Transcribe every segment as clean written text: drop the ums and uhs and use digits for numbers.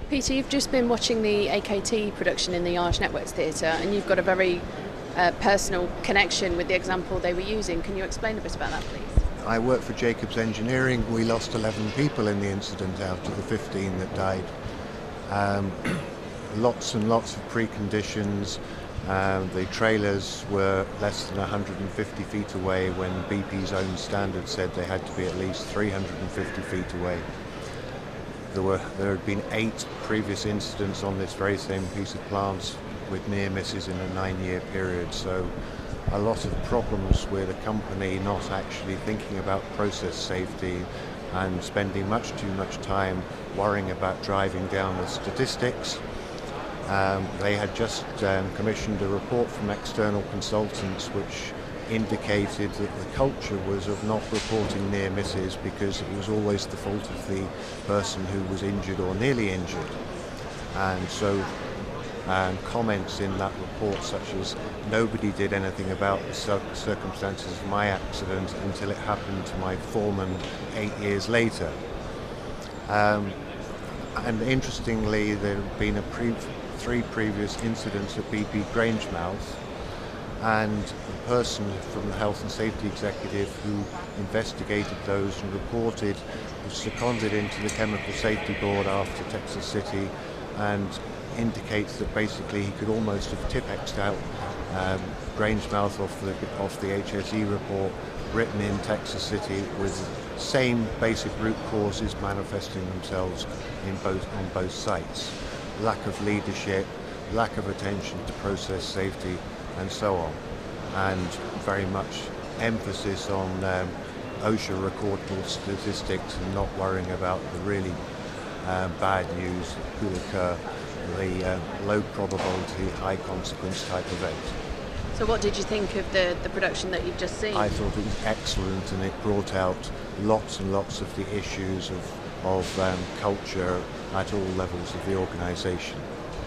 Peter, you've just been watching the AKT production in the IOSH Networks Theatre, and you've got a very personal connection with the example they were using. Can you explain a bit about that, please? I work for Jacobs Engineering. We lost 11 people in the incident out of the 15 that died. Lots and lots of preconditions. The trailers were less than 150 feet away when BP's own standard said they had to be at least 350 feet away. There had been 8 previous incidents on this very same piece of plant with near misses in a 9-year period, so a lot of problems with a company not actually thinking about process safety and spending much too much time worrying about driving down the statistics. They had just commissioned a report from external consultants which indicated that the culture was of not reporting near misses because it was always the fault of the person who was injured or nearly injured. And so comments in that report such as nobody did anything about the circumstances of my accident until it happened to my foreman 8 years later. And interestingly, there have been 3 previous incidents at BP Grangemouth, and the person from the health and safety executive who investigated those and reported was seconded into the chemical safety board after Texas City, and indicates that basically he could almost have Tipexed out Grangemouth off the HSE report written in Texas City with the same basic root causes manifesting themselves on both sites. Lack of leadership, lack of attention to process safety, and so on, and very much emphasis on OSHA recordable statistics and not worrying about the really bad news that could occur, the low probability, high consequence type event. So what did you think of the production that you've just seen? I thought it was excellent, and it brought out lots and lots of the issues of culture at all levels of the organisation.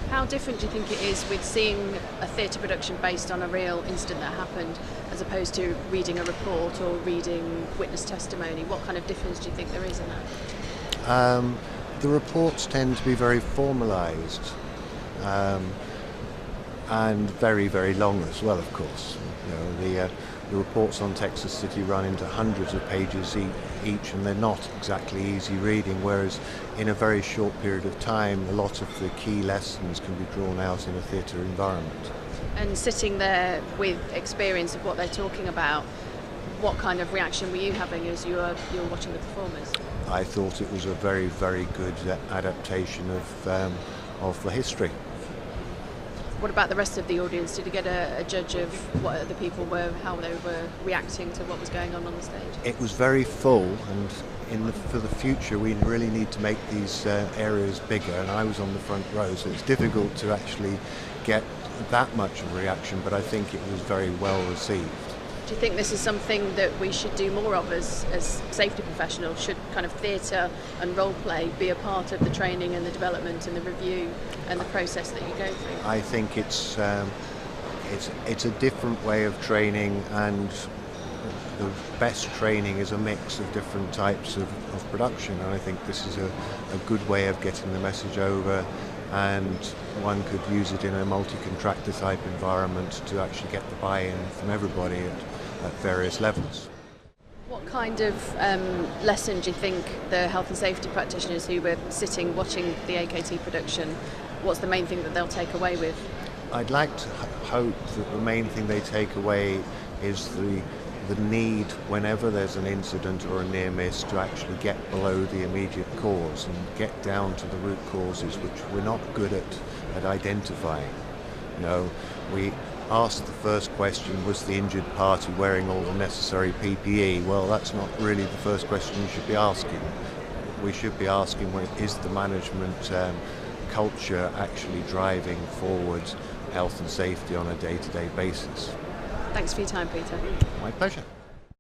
How different do you think it is with seeing a theatre production based on a real incident that happened as opposed to reading a report or reading witness testimony? What kind of difference do you think there is in that? The reports tend to be very formalised and very, very long as well, of course. You know, the reports on Texas City run into hundreds of pages each, and they're not exactly easy reading, whereas in a very short period of time a lot of the key lessons can be drawn out in a theatre environment. And sitting there with experience of what they're talking about, what kind of reaction were you having as you were watching the performers? I thought it was a very, very good adaptation of the history. What about the rest of the audience? Did you get a judge of what other people were, how they were reacting to what was going on the stage? It was very full, and for the future we really need to make these areas bigger, and I was on the front row, so it's difficult to actually get that much of a reaction, but I think it was very well received. Do you think this is something that we should do more of as safety professionals? Should kind of theatre and role play be a part of the training and the development and the review and the process that you go through? I think it's a different way of training, and the best training is a mix of different types of production, and I think this is a good way of getting the message over, and one could use it in a multi-contractor type environment to actually get the buy-in from everybody at various levels. What kind of lesson do you think the health and safety practitioners who were sitting watching the AKT production, what's the main thing that they'll take away with? I'd like to hope that the main thing they take away is the need, whenever there's an incident or a near miss, to actually get below the immediate cause and get down to the root causes, which we're not good at identifying. You know, we asked the first question, was the injured party wearing all the necessary PPE? Well, that's not really the first question you should be asking. We should be asking, is the management culture actually driving forward health and safety on a day-to-day basis? Thanks for your time, Peter. My pleasure.